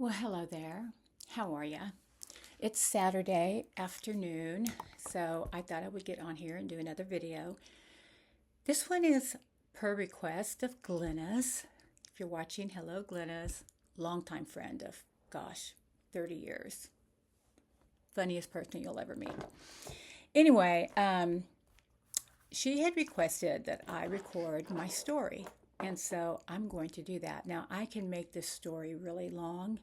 Well, hello there. How are ya? It's Saturday afternoon, so I thought I would get on here and do another video. This one is per request of Glynis. If you're watching, hello Glynis, longtime friend of, gosh, 30 years. Funniest person you'll ever meet. Anyway, she had requested that I record my story, and so I'm going to do that. Now, I can make this story really long.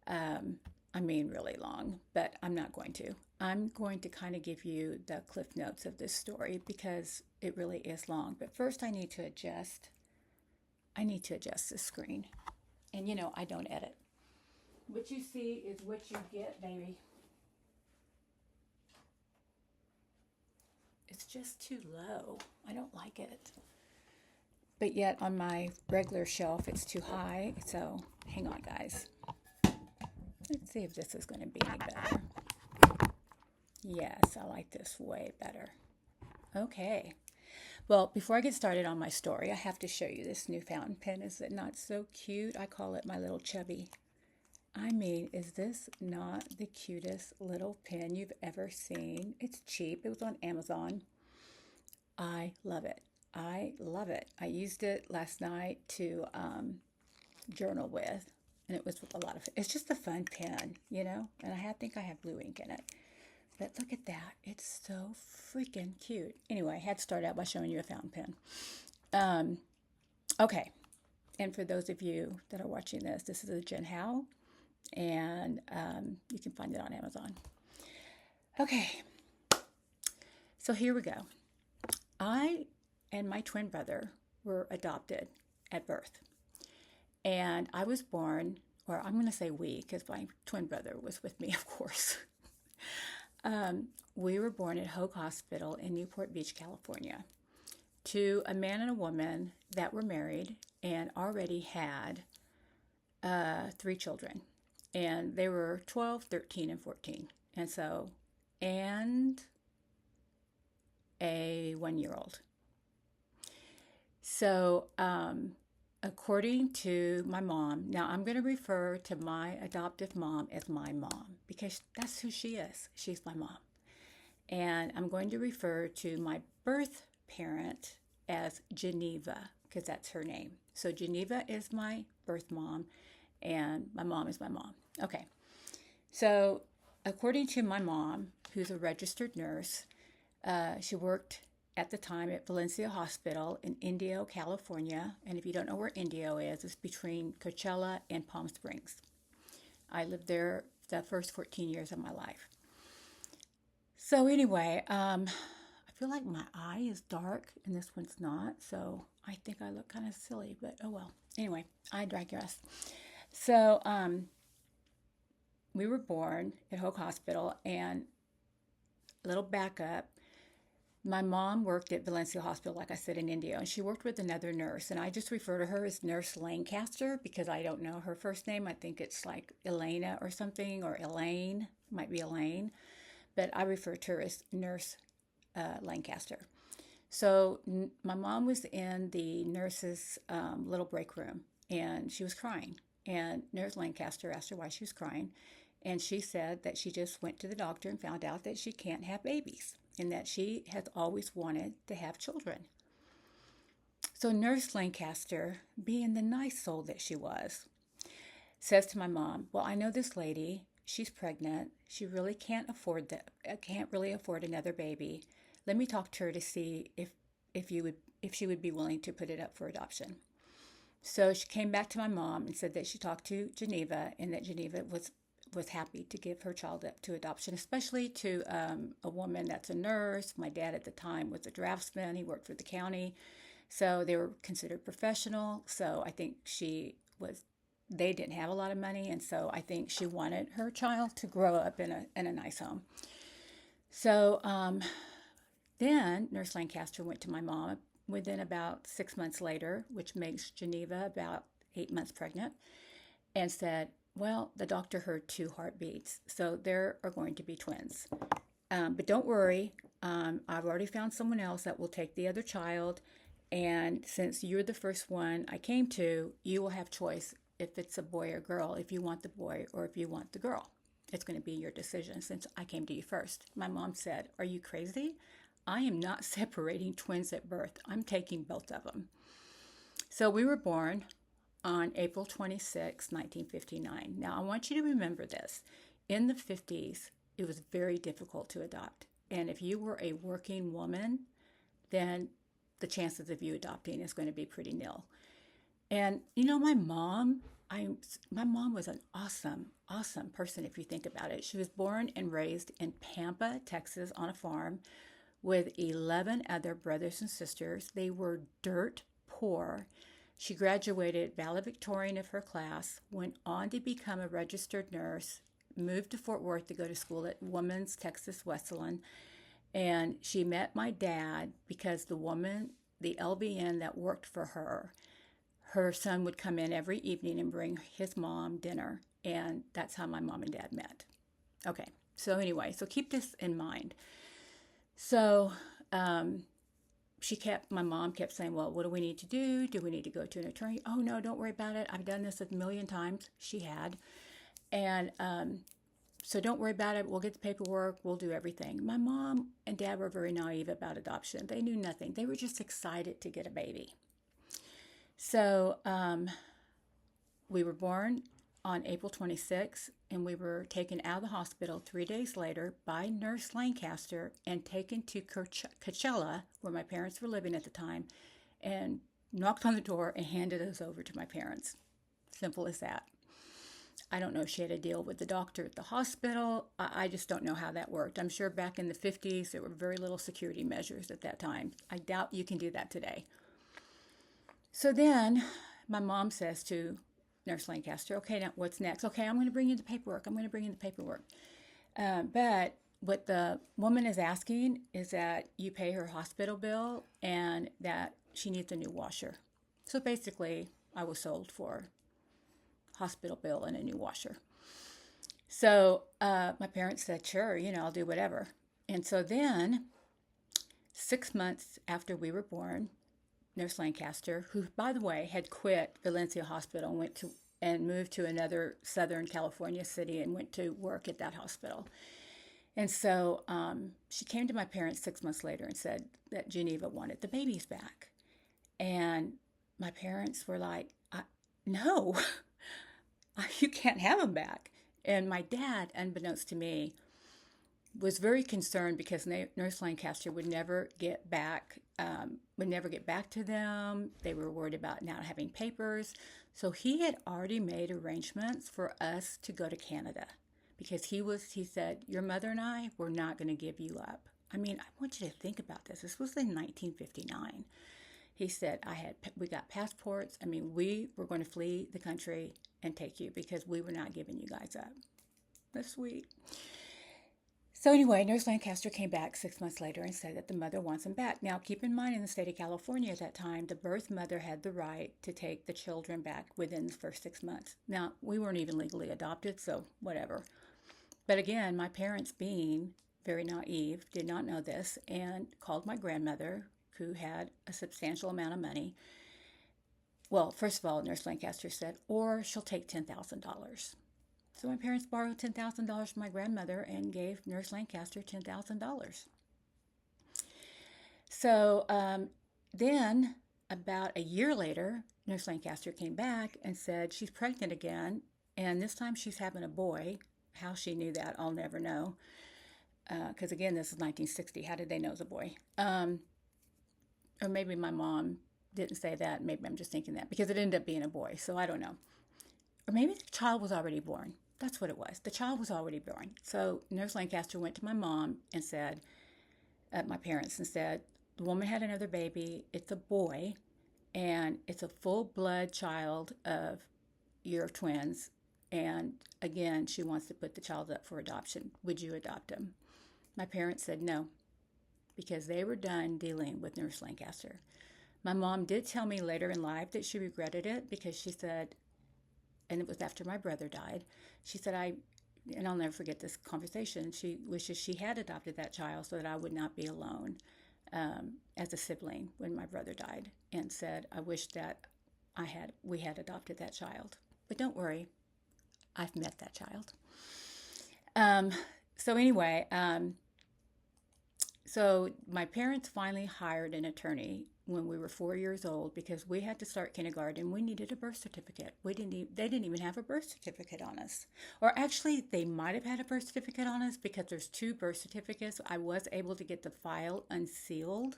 Um, I mean, really long, but I'm not going to. I'm going to kind of give you the cliff notes of this story because it really is long. But first, I need to adjust. I need to adjust the screen. And I don't edit. What you see is what you get, baby. It's just too low. I don't like it. But yet, on my regular shelf, it's too high. So, hang on, guys. Let's see if this is going to be any better. Yes, I like this way better. Okay. Well, before I get started on my story, I have to show you this new fountain pen. Is it not so cute? I call it my little chubby. I mean, is this not the cutest little pen you've ever seen? It's cheap. It was on Amazon. I love it. I love it. I used it last night to journal with, and it was a lot of. It's just a fun pen, And I think I have blue ink in it. But look at that. It's so freaking cute. Anyway, I had to start out by showing you a fountain pen. Okay. And for those of you that are watching this is a Jen Howe, and you can find it on Amazon. Okay. So here we go. I and my twin brother were adopted at birth. And I was born, or I'm going to say we, because my twin brother was with me, of course. We were born at Hoag Hospital in Newport Beach, California, to a man and a woman that were married and already had 3 children. And they were 12, 13, and 14. And a 1-year-old. So, according to my mom, now I'm going to refer to my adoptive mom as my mom because that's who she is. She's my mom. And I'm going to refer to my birth parent as Geneva because that's her name. So Geneva is my birth mom and my mom is my mom. Okay. So according to my mom, who's a registered nurse, she worked at the time at Valencia Hospital in Indio, California. And if you don't know where Indio is, it's between Coachella and Palm Springs. I lived there the first 14 years of my life. So anyway, I feel like my eye is dark and this one's not. So I think I look kind of silly, but oh well. Anyway, I digress. So we were born at Hoag Hospital, and a little backup. My mom worked at Valencia Hospital, like I said, in India, and she worked with another nurse, and I just refer to her as Nurse Lancaster because I don't know her first name. I think it's like Elena or something, or Elaine, might be Elaine, but I refer to her as Nurse Lancaster. So my mom was in the nurse's little break room, and she was crying, and Nurse Lancaster asked her why she was crying, and she said that she just went to the doctor and found out that she can't have babies and that she has always wanted to have children. So Nurse Lancaster, being the nice soul that she was, says to my mom, "Well, I know this lady. She's pregnant. She really can't really afford another baby. Let me talk to her to see if she would be willing to put it up for adoption." So she came back to my mom and said that she talked to Geneva and that Geneva was happy to give her child up to adoption, especially to a woman that's a nurse. My dad at the time was a draftsman. He worked for the county. So they were considered professional. So I think they didn't have a lot of money. And so I think she wanted her child to grow up in a nice home. So then Nurse Lancaster went to my mom within about 6 months later, which makes Geneva about 8 months pregnant, and said, "Well, the doctor heard 2 heartbeats, so there are going to be twins. But don't worry, I've already found someone else that will take the other child, and since you're the first one I came to, you will have choice if it's a boy or girl, if you want the boy or if you want the girl. It's going to be your decision since I came to you first. My mom said, "Are you crazy? I am not separating twins at birth. I'm taking both of them." So we were born on April 26, 1959. Now, I want you to remember this. In the 50s, it was very difficult to adopt. And if you were a working woman, then the chances of you adopting is going to be pretty nil. And my mom was an awesome person if you think about it. She was born and raised in Pampa, Texas on a farm with 11 other brothers and sisters. They were dirt poor. She graduated valedictorian of her class, went on to become a registered nurse, moved to Fort Worth to go to school at Women's Texas Wesleyan, and she met my dad because the woman, the LVN that worked for her son would come in every evening and bring his mom dinner, and that's how my mom and dad met. Okay, so anyway, so keep this in mind. So my mom kept saying, "Well, what do we need to do? Do we need to go to an attorney?" "Oh, no, don't worry about it. I've done this a million times." She had. And so don't worry about it. We'll get the paperwork. We'll do everything. My mom and dad were very naive about adoption. They knew nothing. They were just excited to get a baby. So we were born on April 26th, and we were taken out of the hospital 3 days later by Nurse Lancaster and taken to Coachella, where my parents were living at the time, and knocked on the door and handed us over to my parents. Simple as that. I don't know if she had a deal with the doctor at the hospital. I just don't know how that worked. I'm sure back in the 50s, there were very little security measures at that time. I doubt you can do that today. So then my mom says to Nurse Lancaster, "Okay, now what's next?" "Okay, I'm going to bring you the paperwork. But what the woman is asking is that you pay her hospital bill and that she needs a new washer." So basically, I was sold for hospital bill and a new washer. So my parents said, "Sure, I'll do whatever." And so then 6 months after we were born, Nurse Lancaster, who, by the way, had quit Valencia Hospital and moved to another Southern California city and went to work at that hospital. And so she came to my parents 6 months later and said that Geneva wanted the babies back. And my parents were like, "No, you can't have them back." And my dad, unbeknownst to me, was very concerned because Nurse Lancaster would never get back to them. They were worried about not having papers. So he had already made arrangements for us to go to Canada because he said, "Your mother and I, we're not going to give you up." I mean, I want you to think about this. This was in 1959. He said, we got passports. I mean, we were going to flee the country and take you because we were not giving you guys up. That's sweet. So anyway, Nurse Lancaster came back 6 months later and said that the mother wants them back. Now, keep in mind, in the state of California at that time, the birth mother had the right to take the children back within the first 6 months. Now, we weren't even legally adopted, so whatever. But again, my parents, being very naive, did not know this and called my grandmother, who had a substantial amount of money. Well, first of all, Nurse Lancaster said, "Or she'll take $10,000. So my parents borrowed $10,000 from my grandmother and gave Nurse Lancaster $10,000. So then about a year later, Nurse Lancaster came back and said she's pregnant again, and this time she's having a boy. How she knew that, I'll never know. Because again, this is 1960. How did they know it was a boy? Or maybe my mom didn't say that. Maybe I'm just thinking that because it ended up being a boy. So I don't know. Or maybe the child was already born. That's what it was. The child was already born. So Nurse Lancaster went to my mom and said, my parents, and said, "The woman had another baby. It's a boy, and it's a full-blood child of your twins. And again, she wants to put the child up for adoption. Would you adopt him?" My parents said no, because they were done dealing with Nurse Lancaster. My mom did tell me later in life that she regretted it because she said, and it was after my brother died, she said, and I'll never forget this conversation, she wishes she had adopted that child so that I would not be alone as a sibling when my brother died, and said, "I wish that we had adopted that child." But don't worry, I've met that child. Um, so anyway, so my parents finally hired an attorney when we were 4 years old because we had to start kindergarten. We needed a birth certificate. They didn't even have a birth certificate on us. Or actually, they might have had a birth certificate on us because there's two birth certificates. I was able to get the file unsealed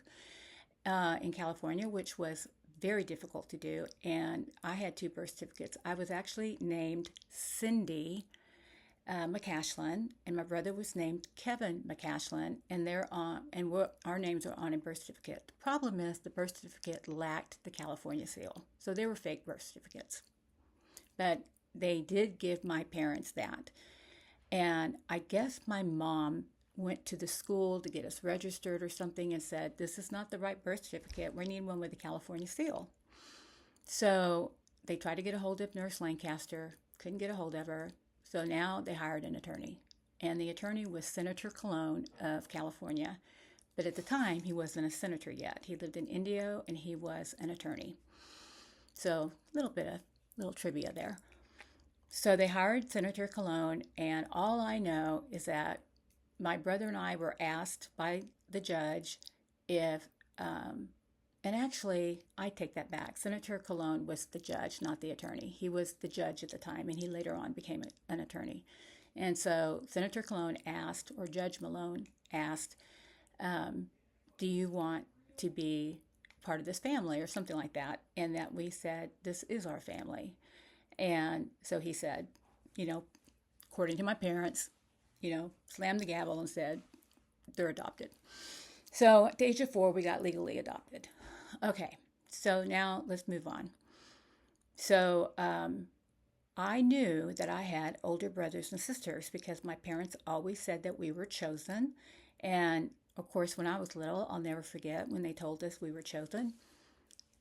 in California, which was very difficult to do. And I had two birth certificates. I was actually named Cindy McCashlin, and my brother was named Kevin McCashlin, and our names are on a birth certificate. The problem is the birth certificate lacked the California seal, so they were fake birth certificates. But they did give my parents that, and I guess my mom went to the school to get us registered or something and said, "This is not the right birth certificate. We need one with the California seal." So they tried to get a hold of Nurse Lancaster, couldn't get a hold of her. So now they hired an attorney. And the attorney was Senator Cologne of California. But at the time, he wasn't a senator yet. He lived in Indio and he was an attorney. So little trivia there. So they hired Senator Cologne, and all I know is that my brother and I were asked by the judge if, and actually, I take that back. Senator Cologne was the judge, not the attorney. He was the judge at the time, and he later on became an attorney. And so Senator Cologne asked, or Judge Malone asked, do you want to be part of this family or something like that? And that we said, this is our family. And so he said, according to my parents, slammed the gavel and said, they're adopted. So at the age of 4, we got legally adopted. Okay, so now let's move on. So I knew that I had older brothers and sisters because my parents always said that we were chosen. And of course, when I was little, I'll never forget when they told us we were chosen,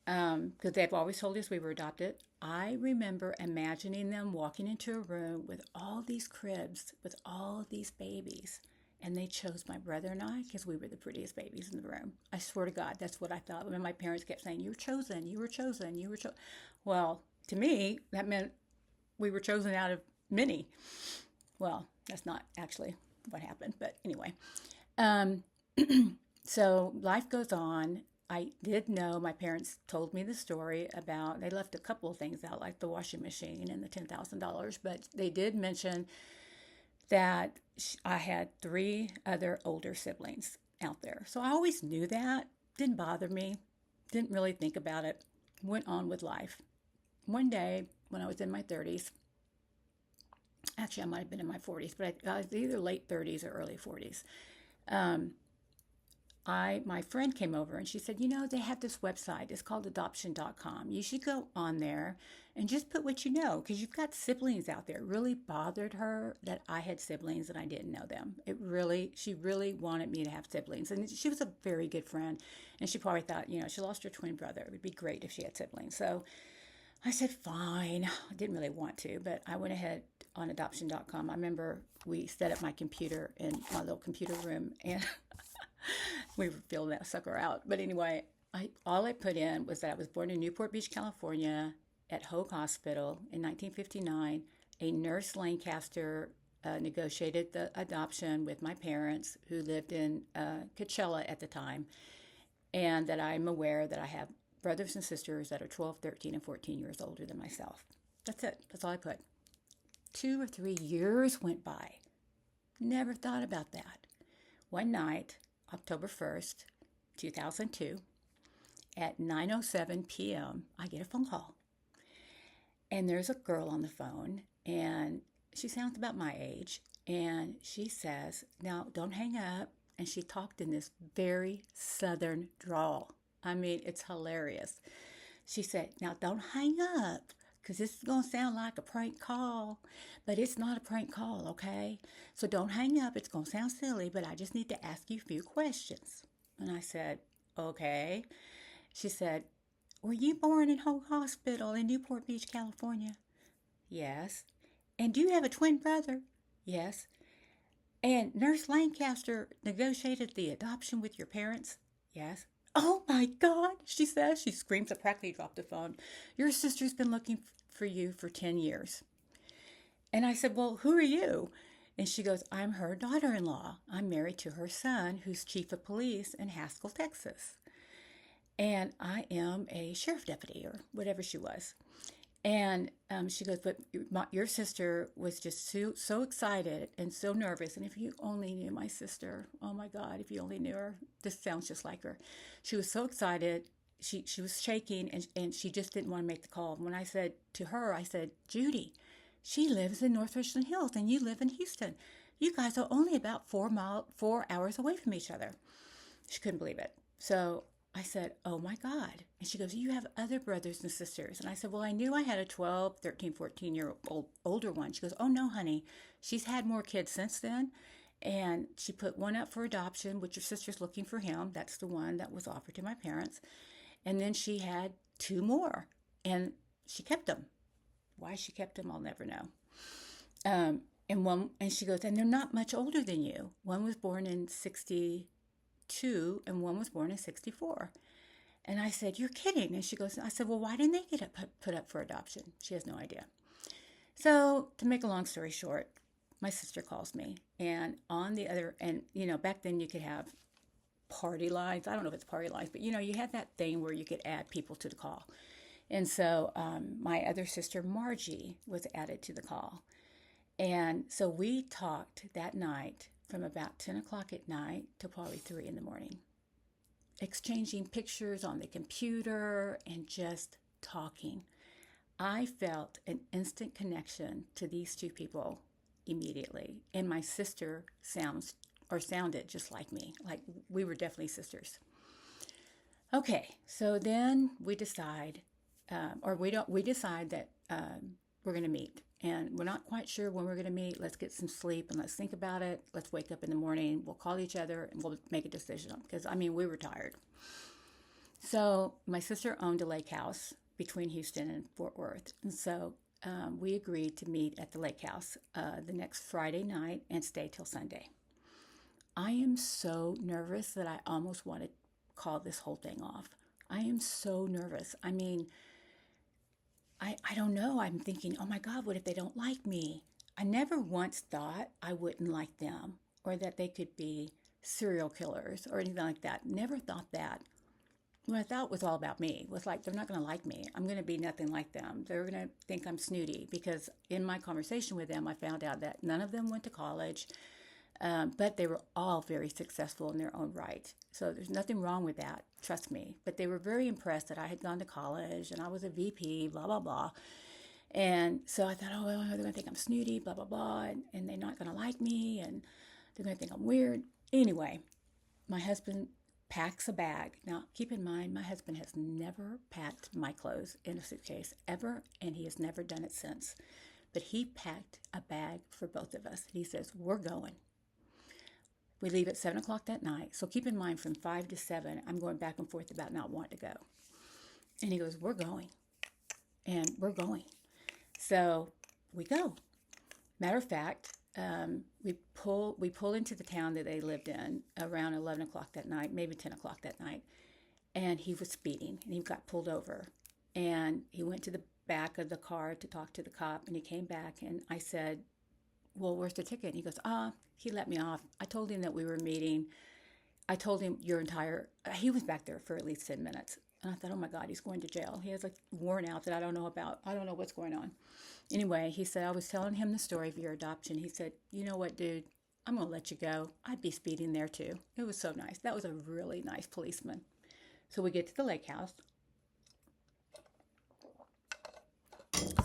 because they've always told us we were adopted. I remember imagining them walking into a room with all these cribs, with all these babies. And they chose my brother and I because we were the prettiest babies in the room. I swear to God, that's what I thought. When my parents kept saying, "You were chosen, you were chosen, you were chosen." Well, to me, that meant we were chosen out of many. Well, that's not actually what happened, but anyway. So life goes on. I did know my parents told me the story about, they left a couple of things out, like the washing machine and the $10,000, but they did mention that I had 3 other older siblings out there. So I always knew that. Didn't bother me. Didn't really think about it. Went on with life. One day, when I was in my 30s, actually I might have been in my 40s, but I was either late 30s or early 40s. My friend came over and she said, they have this website. It's called adoption.com. You should go on there and just put what you know, because you've got siblings out there. It really bothered her that I had siblings and I didn't know them. She really wanted me to have siblings. And she was a very good friend. And she probably thought, she lost her twin brother. It would be great if she had siblings. So I said, fine. I didn't really want to, but I went ahead on adoption.com. I remember we set up my computer in my little computer room and we were filling that sucker out. But anyway, all I put in was that I was born in Newport Beach, California, at Hoag Hospital in 1959. A nurse Lancaster negotiated the adoption with my parents, who lived in Coachella at the time, and that I'm aware that I have brothers and sisters that are 12, 13, and 14 years older than myself. That's it. That's all I put. 2 or 3 years went by. Never thought about that. One night, October 1st, 2002, at 9:07 p.m., I get a phone call. And there's a girl on the phone, and she sounds about my age, and she says, "Now, don't hang up." And she talked in this very southern drawl. I mean, it's hilarious. She said, "Now, don't hang up, because this is going to sound like a prank call, but it's not a prank call, okay? So don't hang up. It's going to sound silly, but I just need to ask you a few questions." And I said, "Okay." She said, "Were you born in Hoag Hospital in Newport Beach, California?" "Yes." "And do you have a twin brother?" "Yes." "And Nurse Lancaster negotiated the adoption with your parents?" "Yes." "Oh my God," she says. She screams and practically dropped the phone. "Your sister's been looking for you for 10 years. And I said, well, who are you? And she goes, I'm her daughter-in-law. I'm married to her son, who's chief of police in Haskell, Texas. And I am a sheriff deputy or whatever she was. And she goes, but your sister was just so excited and so nervous. And if you only knew my sister, oh my God, if you only knew her, this sounds just like her. She was so excited. She was shaking and she just didn't want to make the call. And when I said to her, I said, Judy, she lives in North Richland Hills and you live in Houston. You guys are only about 4 hours away from each other. She couldn't believe it. So I said, oh my God. And she goes, you have other brothers and sisters. And I said, well, I knew I had a 12, 13, 14-year-old older one. She goes, oh no, honey. She's had more kids since then. And she put one up for adoption, which your sister's looking for him. That's the one that was offered to my parents. And then she had 2 more. And she kept them. Why she kept them, I'll never know. And she goes, and they're not much older than you. One was born in 62 and one was born in 64. And I said, you're kidding. And she goes, I said, well, why didn't they get put up for adoption? She has no idea. So to make a long story short, my sister calls me, and on the other, and back then you could have party lines. I don't know if it's party lines, but you had that thing where you could add people to the call. And so my other sister, Margie, was added to the call. And so we talked that night from about 10 o'clock at night to probably 3 in the morning, exchanging pictures on the computer and just talking. I felt an instant connection to these 2 people immediately. And my sister sounded just like me. Like we were definitely sisters. Okay, so then we decide, we decide that we're going to meet. And we're not quite sure when we're going to meet. Let's get some sleep and let's think about it. Let's wake up in the morning. We'll call each other and we'll make a decision. Because, we were tired. So my sister owned a lake house between Houston and Fort Worth. And so we agreed to meet at the lake house the next Friday night and stay till Sunday. I am so nervous that I almost want to call this whole thing off. I am so nervous. I don't know. I'm thinking, oh my God, what if they don't like me? I never once thought I wouldn't like them or that they could be serial killers or anything like that. Never thought that. What I thought was all about me. It was like, they're not going to like me. I'm going to be nothing like them. They're going to think I'm snooty because in my conversation with them, I found out that none of them went to college, but they were all very successful in their own right. So there's nothing wrong with that, trust me. But they were very impressed that I had gone to college and I was a VP, blah, blah, blah. And so I thought, oh, well, they're going to think I'm snooty, blah, blah, blah, and they're not going to like me, and they're going to think I'm weird. Anyway, my husband packs a bag. Now, keep in mind, my husband has never packed my clothes in a suitcase ever, and he has never done it since. But he packed a bag for both of us. He says, we're going. We leave at 7 o'clock that night. So keep in mind, from 5 to 7, I'm going back and forth about not wanting to go. And he goes, we're going. And we're going. So we go. Matter of fact, we pull into the town that they lived in around 11 o'clock that night, maybe 10 o'clock that night. And he was speeding, and he got pulled over. And he went to the back of the car to talk to the cop, and he came back, and I said, well, where's the ticket? And he goes, he let me off. I told him that we were meeting. I told him he was back there for at least 10 minutes. And I thought, oh my God, he's going to jail. He has a warrant out that I don't know about. I don't know what's going on. Anyway, he said, I was telling him the story of your adoption. He said, you know what, dude, I'm going to let you go. I'd be speeding there too. It was so nice. That was a really nice policeman. So we get to the lake house.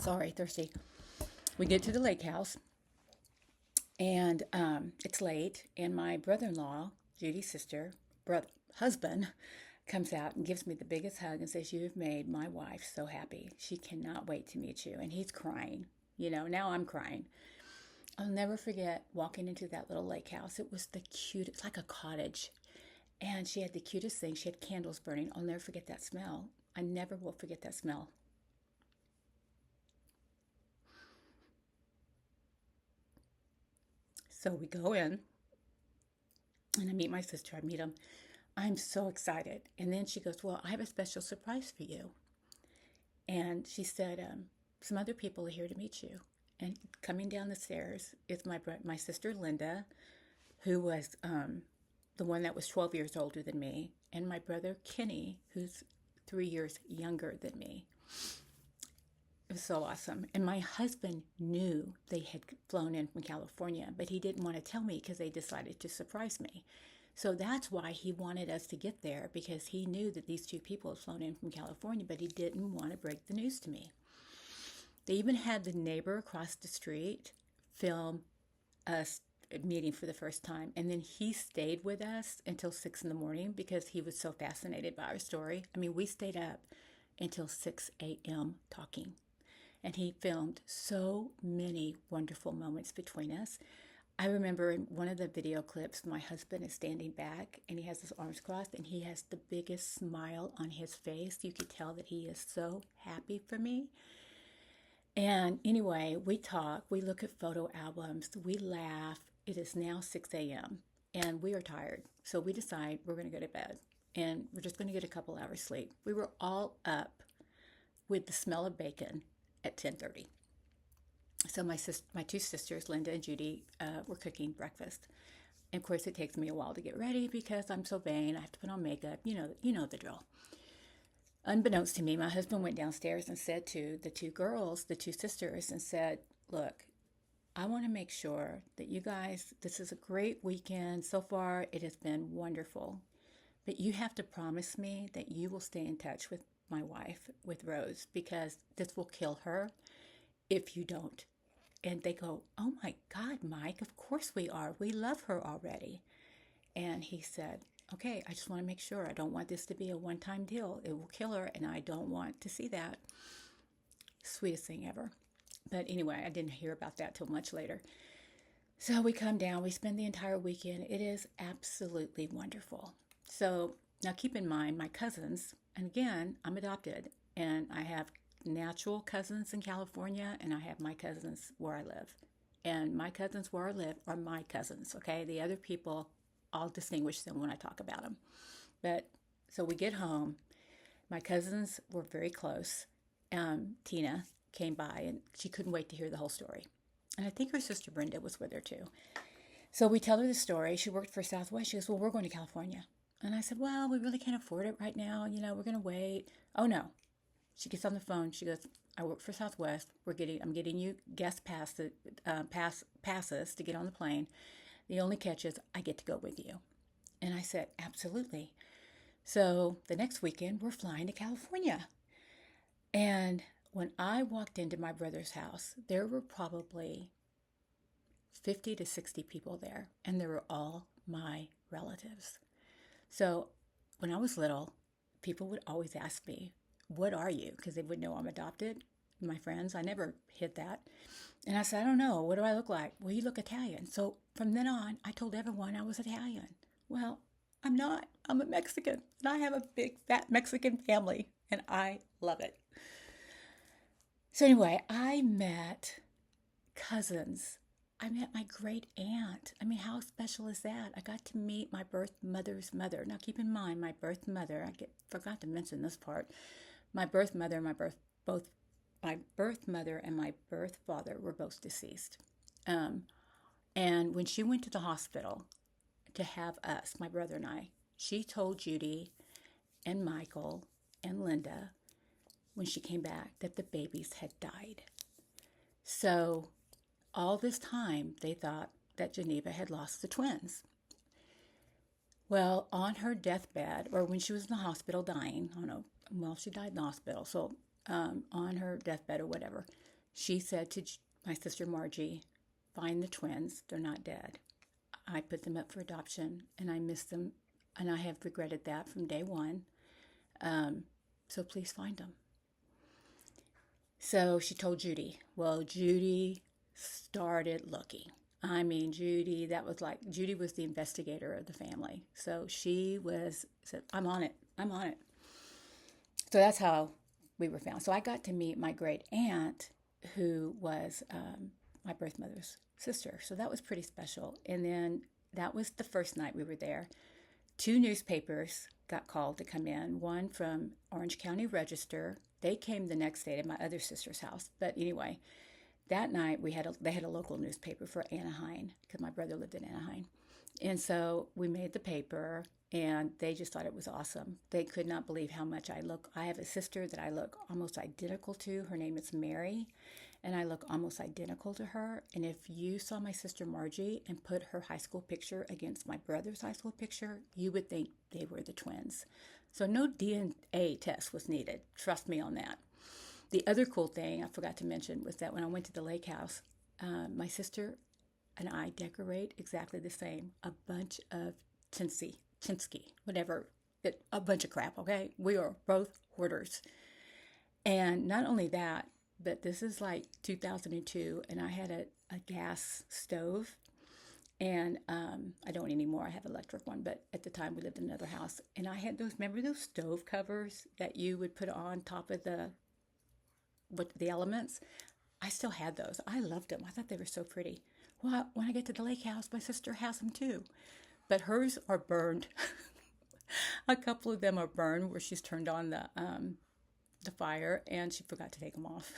Sorry, thirsty. We get to the lake house. And it's late, and my brother-in-law, Judy's sister, husband, comes out and gives me the biggest hug and says, you have made my wife so happy. She cannot wait to meet you. And he's crying. Now I'm crying. I'll never forget walking into that little lake house. It was the cutest, it's like a cottage. And she had the cutest thing. She had candles burning. I'll never forget that smell. I never will forget that smell. So we go in, and I meet my sister. I meet him. I'm so excited. And then she goes, well, I have a special surprise for you. And she said, some other people are here to meet you. And coming down the stairs is my sister Linda, who was the one that was 12 years older than me, and my brother Kenny, who's 3 years younger than me. It was so awesome. And my husband knew they had flown in from California, but he didn't want to tell me because they decided to surprise me. So that's why he wanted us to get there, because he knew that these two people had flown in from California, but he didn't want to break the news to me. They even had the neighbor across the street film us meeting for the first time. And then he stayed with us until 6 in the morning because he was so fascinated by our story. I mean, we stayed up until 6 a.m. talking. And he filmed so many wonderful moments between us. I remember in one of the video clips, my husband is standing back and he has his arms crossed and he has the biggest smile on his face. You could tell that he is so happy for me. And anyway, we talk, we look at photo albums, we laugh. It is now 6 a.m. and we are tired. So we decide we're going to go to bed and we're just going to get a couple hours sleep. We were all up with the smell of bacon at 10:30. So my two sisters, Linda and Judy, were cooking breakfast. And of course, it takes me a while to get ready because I'm so vain. I have to put on makeup. You know the drill. Unbeknownst to me, my husband went downstairs and said to the two girls, the two sisters, and said, look, I want to make sure that you guys, this is a great weekend. So far, it has been wonderful. But you have to promise me that you will stay in touch with my wife, with Rose, because this will kill her if you don't. And they go, oh my God, Mike, of course we are. We love her already. And he said, okay, I just want to make sure. I don't want this to be a one-time deal. It will kill her, and I don't want to see that. Sweetest thing ever. But anyway, I didn't hear about that till much later. So we come down. We spend the entire weekend. It is absolutely wonderful. So now keep in mind, my cousins, and again, I'm adopted, and I have natural cousins in California, and I have my cousins where I live. And my cousins where I live are my cousins, okay? The other people, I'll distinguish them when I talk about them. But so we get home. My cousins were very close. Tina came by, and she couldn't wait to hear the whole story. And I think her sister Brenda was with her too. So we tell her the story. She worked for Southwest. She goes, well, we're going to California. And I said, well, we really can't afford it right now. We're going to wait. Oh, no. She gets on the phone. She goes, I work for Southwest. I'm getting you guest passes to get on the plane. The only catch is I get to go with you. And I said, absolutely. So the next weekend, we're flying to California. And when I walked into my brother's house, there were probably 50 to 60 people there. And they were all my relatives. So when I was little, people would always ask me, what are you? Because they would know I'm adopted. My friends, I never hid that. And I said, I don't know. What do I look like? Well, you look Italian. So from then on, I told everyone I was Italian. Well, I'm not. I'm a Mexican. And I have a big, fat Mexican family. And I love it. So anyway, I met cousins. I met my great aunt. I mean, how special is that? I got to meet my birth mother's mother. Now, keep in mind, my birth mother, forgot to mention this part. My birth mother and my birth father were both deceased. And when she went to the hospital to have us, my brother and I, she told Judy and Michael and Linda when she came back that the babies had died. So all this time, they thought that Geneva had lost the twins. Well, on her deathbed, or when she was in the hospital dying, I don't know, well, she died in the hospital, so on her deathbed or whatever, she said to my sister Margie, find the twins, they're not dead. I put them up for adoption, and I miss them, and I have regretted that from day one. So please find them. So she told Judy. Well, Judy started looking. I mean, Judy was the investigator of the family. So she said, I'm on it. So that's how we were found. So I got to meet my great aunt, who was my birth mother's sister. So that was pretty special. And then that was the first night we were there. 2 newspapers got called to come in, one from Orange County Register. They came the next day to my other sister's house. But anyway, that night they had a local newspaper for Anaheim because my brother lived in Anaheim. And so we made the paper and they just thought it was awesome. They could not believe how much I look. I have a sister that I look almost identical to. Her name is Mary, and I look almost identical to her. And if you saw my sister Margie and put her high school picture against my brother's high school picture, you would think they were the twins. So no DNA test was needed. Trust me on that. The other cool thing I forgot to mention was that when I went to the lake house, my sister and I decorate exactly the same. A bunch of tinsky, whatever, a bunch of crap, okay? We are both hoarders. And not only that, but this is like 2002, and I had a gas stove. And I don't anymore. I have an electric one, but at the time we lived in another house. And I had remember those stove covers that you would put on top of the elements? I still had those. I loved them. I thought they were so pretty. Well, when I get to the lake house, my sister has them too. But hers are burned. A couple of them are burned where she's turned on the fire and she forgot to take them off.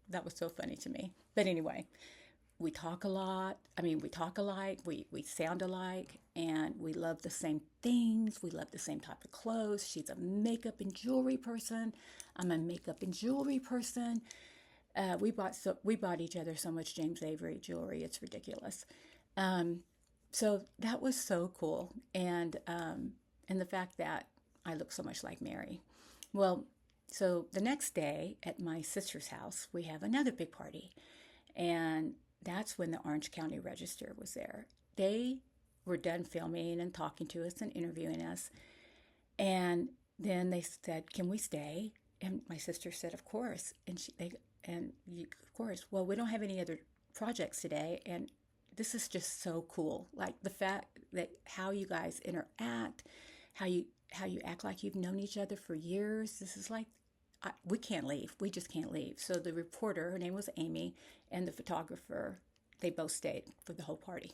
That was so funny to me. But anyway, we talk a lot. I mean, we talk alike, we sound alike, and we love the same things. We love the same type of clothes. She's a makeup and jewelry person. I'm a makeup and jewelry person. We bought each other so much James Avery jewelry. It's ridiculous. So that was so cool, and the fact that I look so much like Mary. Well, so the next day at my sister's house, we have another big party, and that's when the Orange County Register was there. They were done filming and talking to us and interviewing us, and then they said, "Can we stay?" And my sister said, "Of course." Of course. Well, we don't have any other projects today, and this is just so cool. Like the fact that how you guys interact, how you act like you've known each other for years. This is like we can't leave. We just can't leave. So the reporter, her name was Amy, and the photographer, they both stayed for the whole party.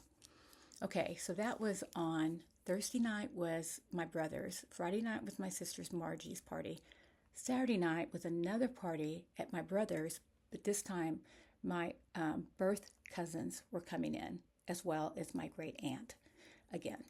Okay, so that was on Thursday night was my brother's. Friday night was my sister's Margie's party. Saturday night was another party at my brother's, but this time my birth cousins were coming in, as well as my great aunt again.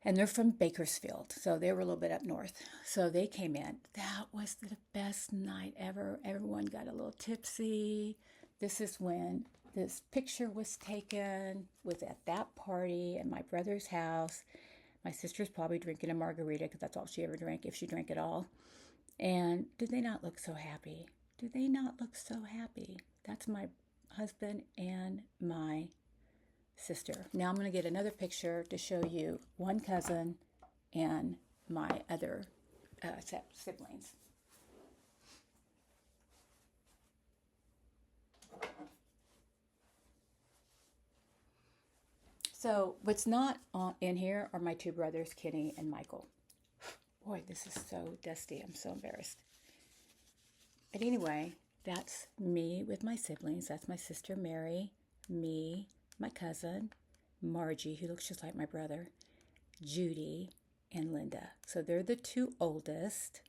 And they're from Bakersfield, so they were a little bit up north. So they came in. That was the best night ever. Everyone got a little tipsy. This is when this picture was taken, was at that party at my brother's house. My sister's probably drinking a margarita because that's all she ever drank, if she drank at all. And did they not look so happy? Do they not look so happy? That's my husband and my sister. Now I'm going to get another picture to show you one cousin and my other siblings. So what's not in here are my two brothers, Kenny and Michael. Boy, this is so dusty. I'm so embarrassed. But anyway, that's me with my siblings. That's my sister Mary, me, my cousin, Margie, who looks just like my brother, Judy, and Linda. So they're the two oldest,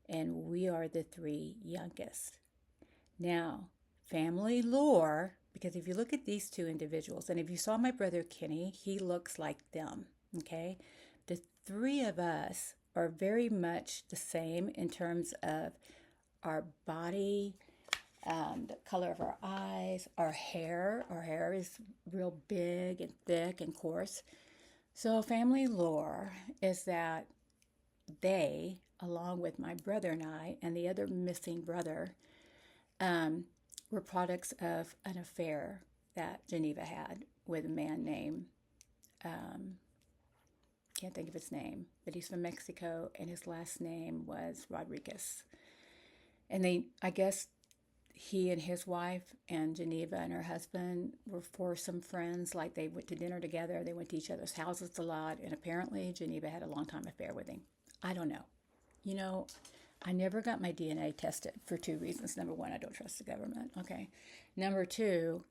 and we are the three youngest. Now, family lore, because if you look at these two individuals, and if you saw my brother Kenny, he looks like them, okay? The three of us are very much the same in terms of our body, the color of our eyes, our hair. Our hair is real big and thick and coarse. So family lore is that they, along with my brother and I, and the other missing brother, were products of an affair that Geneva had with a man named, can't think of his name, but he's from Mexico, and his last name was Rodriguez. And I guess he and his wife and Geneva and her husband were foursome friends. Like they went to dinner together. They went to each other's houses a lot. And apparently Geneva had a long-time affair with him. I don't know. You know, I never got my DNA tested for two reasons. Number one, I don't trust the government. Okay. Number two,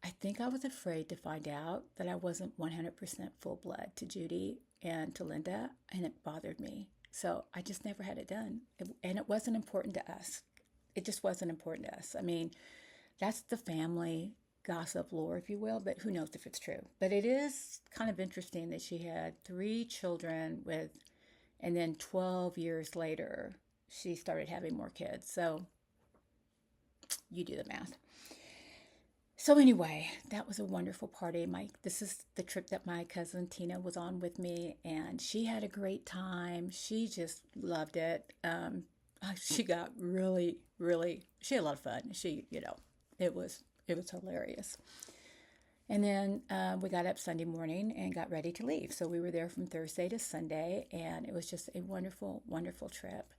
I think I was afraid to find out that I wasn't 100% full blood to Judy and to Linda, and it bothered me. So I just never had it done. And it wasn't important to us. It just wasn't important to us. I mean, that's the family gossip lore, if you will, but who knows if it's true. But it is kind of interesting that she had 3 children with, and then 12 years later, she started having more kids. So you do the math. So anyway, that was a wonderful party. This is the trip that my cousin Tina was on with me, and she had a great time. She just loved it. She got she had a lot of fun. It was hilarious. And then we got up Sunday morning and got ready to leave. So we were there from Thursday to Sunday, and it was just a wonderful, wonderful trip.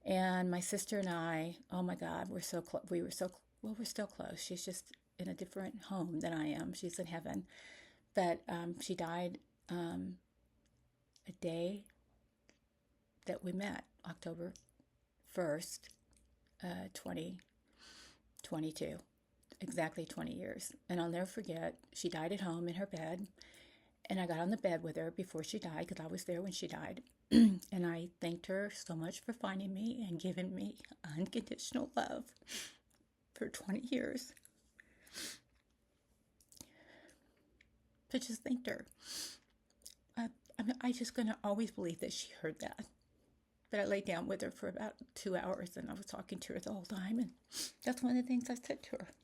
And my sister and I, oh my God, we're so close. We're still close. She's just in a different home than I am. She's in heaven. But she died a day that we met, October 1st, 2022. Exactly 20 years. And I'll never forget, she died at home in her bed. And I got on the bed with her before she died because I was there when she died. And I thanked her so much for finding me and giving me unconditional love for 20 years. I just thanked her. I just going to always believe that she heard that. But I laid down with her for about 2 hours and I was talking to her the whole time. And that's one of the things I said to her.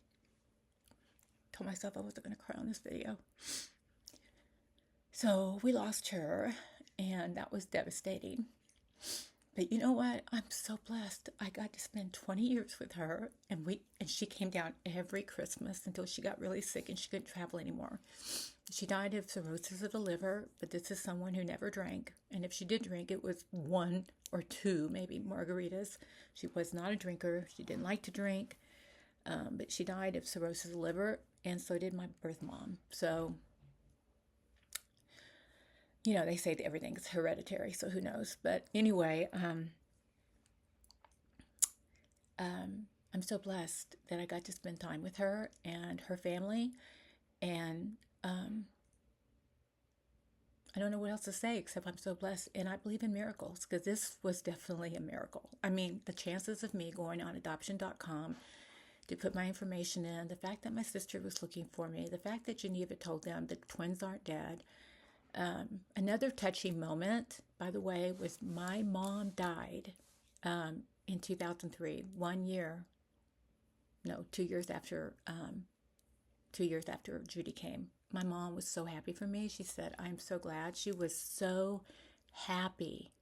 Told myself I wasn't going to cry on this video. So we lost her, and that was devastating. But you know what? I'm so blessed. I got to spend 20 years with her, and she came down every Christmas until she got really sick and she couldn't travel anymore. She died of cirrhosis of the liver, but this is someone who never drank. And if she did drink, it was 1 or 2, maybe margaritas. She was not a drinker. She didn't like to drink. But she died of cirrhosis of the liver, and so did my birth mom. So, they say that everything's hereditary, so who knows. But anyway, I'm so blessed that I got to spend time with her and her family. And I don't know what else to say except I'm so blessed. And I believe in miracles because this was definitely a miracle. I mean, the chances of me going on adoption.com to put my information in, the fact that my sister was looking for me, the fact that Geneva told them the twins aren't dead. Another touching moment, by the way, was my mom died in 2003, 2 years after 2 years after Judy came. My mom was so happy for me. She said, I'm so glad. She was so happy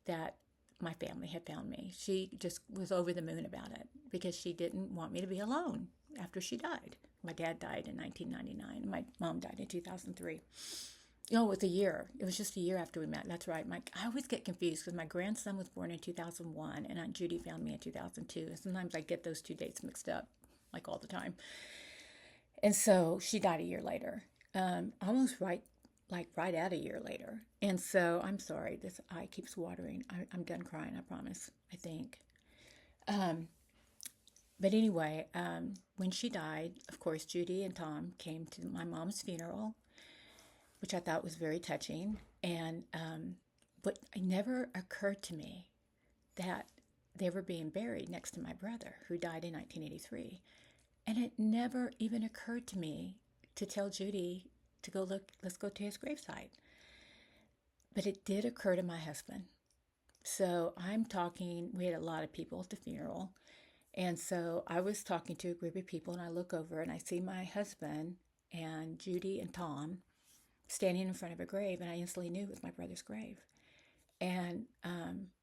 that my family had found me. She just was over the moon about it because she didn't want me to be alone after she died. My dad died in 1999. And my mom died in 2003. It was a year. It was just a year after we met. That's right. I always get confused because my grandson was born in 2001 and Aunt Judy found me in 2002. And sometimes I get those 2 dates mixed up, like all the time. And so she died a year later, almost right at a year later. And so I'm sorry, this eye keeps watering. I'm done crying, I promise, I think. But anyway, when she died, of course, Judy and Tom came to my mom's funeral, which I thought was very touching. And but it never occurred to me that they were being buried next to my brother, who died in 1983. And it never even occurred to me to tell Judy to go look, let's go to his gravesite. But it did occur to my husband. So we had a lot of people at the funeral. And so I was talking to a group of people and I look over and I see my husband and Judy and Tom standing in front of a grave. And I instantly knew it was my brother's grave. And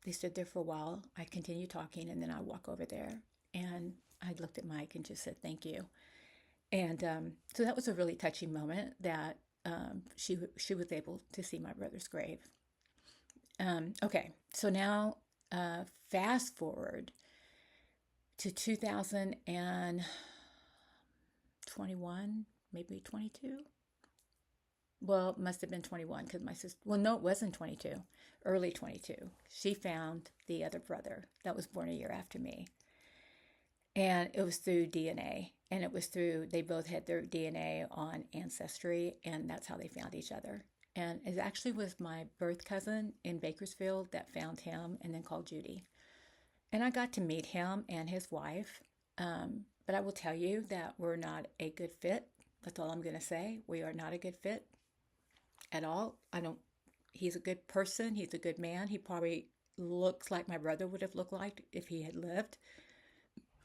they stood there for a while. I continued talking and then I walk over there and I looked at Mike and just said, thank you. And so that was a really touching moment that she was able to see my brother's grave. Okay, so now fast forward to 2021, maybe 22. Well, it must have been 21 because my sister, well, no, it wasn't 22, early 22. She found the other brother that was born a year after me. And it was through DNA. And it was through, they both had their DNA on Ancestry, and that's how they found each other. And it actually was my birth cousin in Bakersfield that found him and then called Judy. And I got to meet him and his wife. But I will tell you that we're not a good fit. That's all I'm going to say. We are not a good fit at all. He's a good person. He's a good man. He probably looks like my brother would have looked like if he had lived.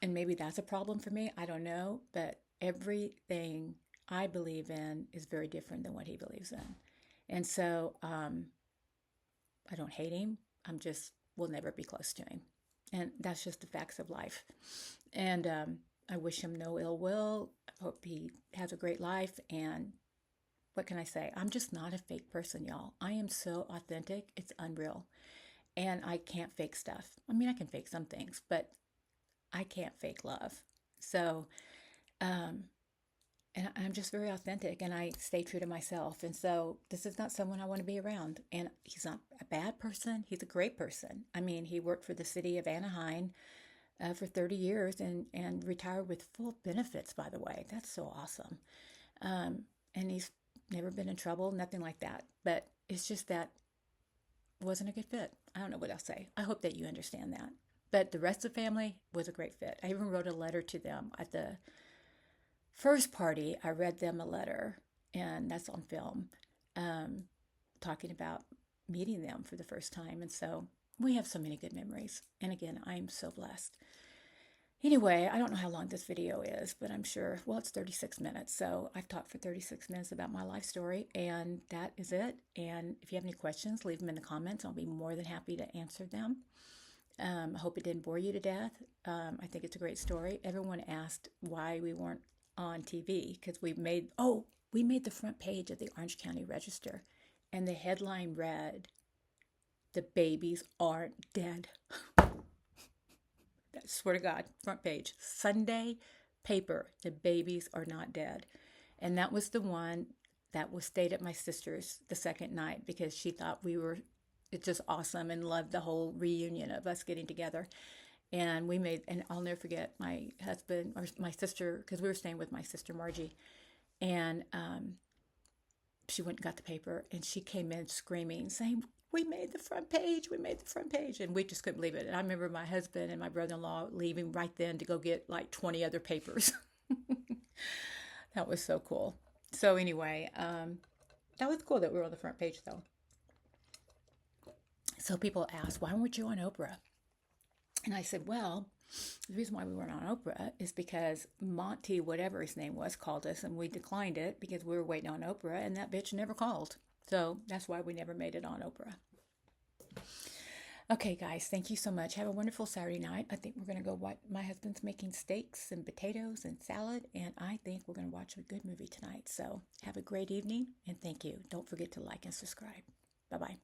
And maybe that's a problem for me. I don't know. But everything I believe in is very different than what he believes in. And so I don't hate him. I'm just, will never be close to him. And that's just the facts of life. And I wish him no ill will. I hope he has a great life. And what can I say? I'm just not a fake person, y'all. I am so authentic. It's unreal. And I can't fake stuff. I mean, I can fake some things, but I can't fake love. So, um, and I'm just very authentic and I stay true to myself. And so this is not someone I want to be around. And he's not a bad person. He's a great person. I mean, he worked for the city of Anaheim for 30 years and retired with full benefits, by the way. That's so awesome. And he's never been in trouble, nothing like that. But it's just that wasn't a good fit. I don't know what I'll say. I hope that you understand that. But the rest of the family was a great fit. I even wrote a letter to them at the first party. I read them a letter, and that's on film, talking about meeting them for the first time. And so we have so many good memories. And again, I'm so blessed. Anyway, I don't know how long this video is, but I'm sure, well, it's 36 minutes. So I've talked for 36 minutes about my life story, and that is it. And if you have any questions, leave them in the comments. I'll be more than happy to answer them. I hope it didn't bore you to death. I think it's a great story. Everyone asked why we weren't on TV because we made the front page of the Orange County Register, and the headline read, "The babies aren't dead." I swear to God, front page, Sunday paper, "The babies are not dead." And that was the one that was stayed at my sister's the second night because she thought we were it's just awesome and loved the whole reunion of us getting together. And and I'll never forget my husband or my sister, because we were staying with my sister Margie, and she went and got the paper, and she came in screaming, saying, "We made the front page, we made the front page," and we just couldn't believe it. And I remember my husband and my brother-in-law leaving right then to go get like 20 other papers. That was so cool. So anyway, that was cool that we were on the front page, though. So people ask, why weren't you on Oprah? And I said, well, the reason why we weren't on Oprah is because Monty, whatever his name was, called us and we declined it because we were waiting on Oprah, and that bitch never called. So that's why we never made it on Oprah. Okay, guys, thank you so much. Have a wonderful Saturday night. I think we're going to go watch. My husband's making steaks and potatoes and salad, and I think we're going to watch a good movie tonight. So have a great evening, and thank you. Don't forget to like and subscribe. Bye-bye.